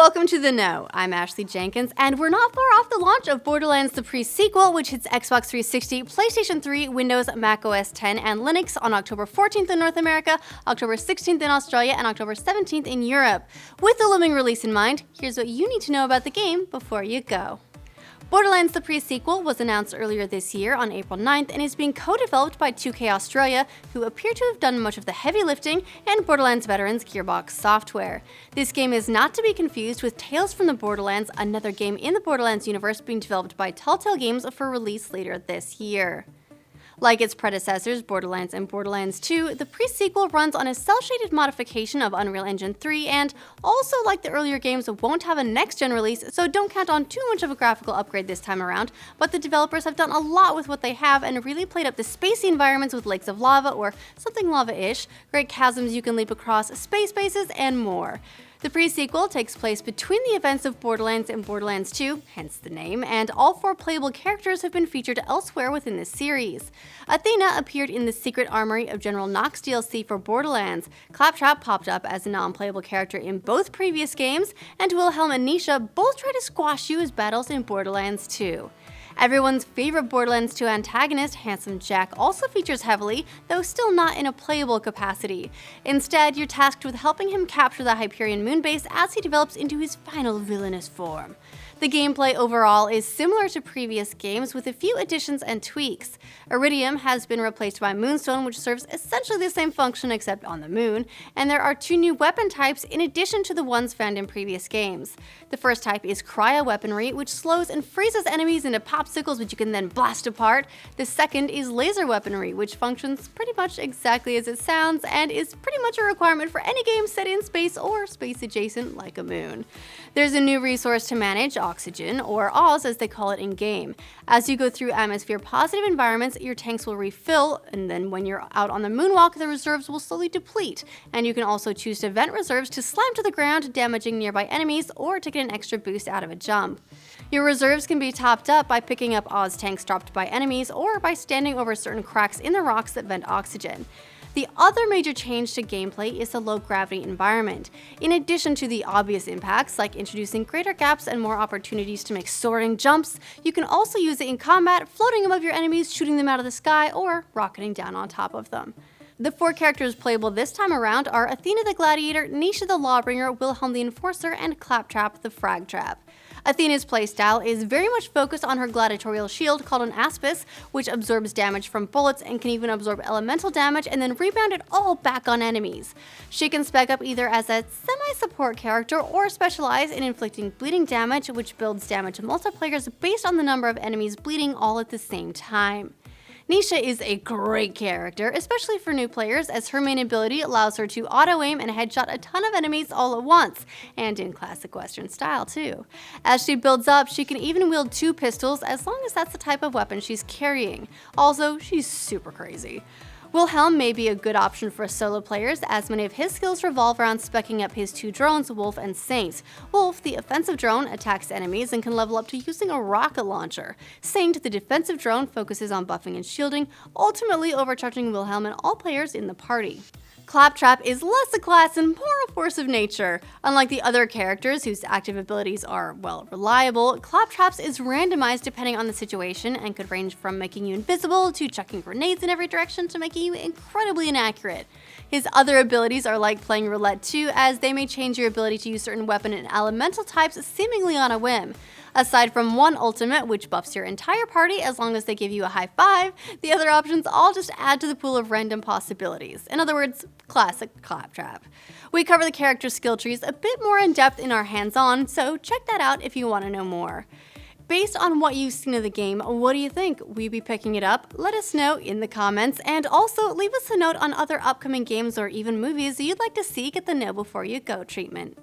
Welcome to The Know. I'm Ashley Jenkins, and we're not far off the launch of Borderlands the pre-sequel, which hits Xbox 360, PlayStation 3, Windows, Mac OS X, and Linux on October 14th in North America, October 16th in Australia, and October 17th in Europe. With the looming release in mind, here's what you need to know about the game before you go. Borderlands the pre-sequel was announced earlier this year on April 9th and is being co-developed by 2K Australia, who appear to have done much of the heavy lifting, and Borderlands veterans Gearbox Software. This game is not to be confused with Tales from the Borderlands, another game in the Borderlands universe being developed by Telltale Games for release later this year. Like its predecessors, Borderlands and Borderlands 2, the pre-sequel runs on a cel-shaded modification of Unreal Engine 3, and also like the earlier games, won't have a next-gen release, so don't count on too much of a graphical upgrade this time around, but the developers have done a lot with what they have and really played up the spacey environments with lakes of lava, or something lava-ish, great chasms you can leap across, space bases, and more. The pre-sequel takes place between the events of Borderlands and Borderlands 2, hence the name, and all 4 playable characters have been featured elsewhere within this series. Athena appeared in the Secret Armory of General Nox DLC for Borderlands, Claptrap popped up as a non-playable character in both previous games, and Wilhelm and Nisha both try to squash you as battles in Borderlands 2. Everyone's favorite Borderlands 2 antagonist, Handsome Jack, also features heavily, though still not in a playable capacity. Instead, you're tasked with helping him capture the Hyperion moonbase as he develops into his final villainous form. The gameplay overall is similar to previous games with a few additions and tweaks. Iridium has been replaced by Moonstone, which serves essentially the same function except on the moon, and there are 2 new weapon types in addition to the ones found in previous games. The first type is cryo weaponry, which slows and freezes enemies into popsicles which you can then blast apart. The second is laser weaponry, which functions pretty much exactly as it sounds and is pretty much a requirement for any game set in space or space adjacent like a moon. There's a new resource to manage, oxygen, or Oz as they call it in-game. As you go through atmosphere-positive environments, your tanks will refill, and then when you're out on the moonwalk, the reserves will slowly deplete. And you can also choose to vent reserves to slam to the ground, damaging nearby enemies, or to get an extra boost out of a jump. Your reserves can be topped up by picking up Oz tanks dropped by enemies, or by standing over certain cracks in the rocks that vent oxygen. The other major change to gameplay is the low-gravity environment. In addition to the obvious impacts, like introducing greater gaps and more opportunities to make soaring jumps, you can also use it in combat, floating above your enemies, shooting them out of the sky, or rocketing down on top of them. The 4 characters playable this time around are Athena the Gladiator, Nisha the Lawbringer, Wilhelm the Enforcer, and Claptrap the Frag Trap. Athena's playstyle is very much focused on her gladiatorial shield called an Aspis, which absorbs damage from bullets and can even absorb elemental damage and then rebound it all back on enemies. She can spec up either as a semi-support character or specialize in inflicting bleeding damage, which builds damage multipliers based on the number of enemies bleeding all at the same time. Nisha is a great character, especially for new players, as her main ability allows her to auto-aim and headshot a ton of enemies all at once, and in classic Western style too. As she builds up, she can even wield 2 pistols as long as that's the type of weapon she's carrying. Also, she's super crazy. Wilhelm may be a good option for solo players, as many of his skills revolve around speccing up his 2 drones, Wolf and Saint. Wolf, the offensive drone, attacks enemies and can level up to using a rocket launcher. Saint, the defensive drone, focuses on buffing and shielding, ultimately overcharging Wilhelm and all players in the party. Claptrap is less a class and more a force of nature. Unlike the other characters whose active abilities are, well, reliable, Claptrap's is randomized depending on the situation and could range from making you invisible to chucking grenades in every direction to making you incredibly inaccurate. His other abilities are like playing roulette too, as they may change your ability to use certain weapon and elemental types seemingly on a whim. Aside from one ultimate, which buffs your entire party as long as they give you a high five, the other options all just add to the pool of random possibilities. In other words, classic Claptrap. We cover the character skill trees a bit more in depth in our hands-on, so check that out if you want to know more. Based on what you've seen of the game, what do you think? Will you be picking it up? Let us know in the comments, and also leave us a note on other upcoming games or even movies you'd like to see get the know before you go treatment.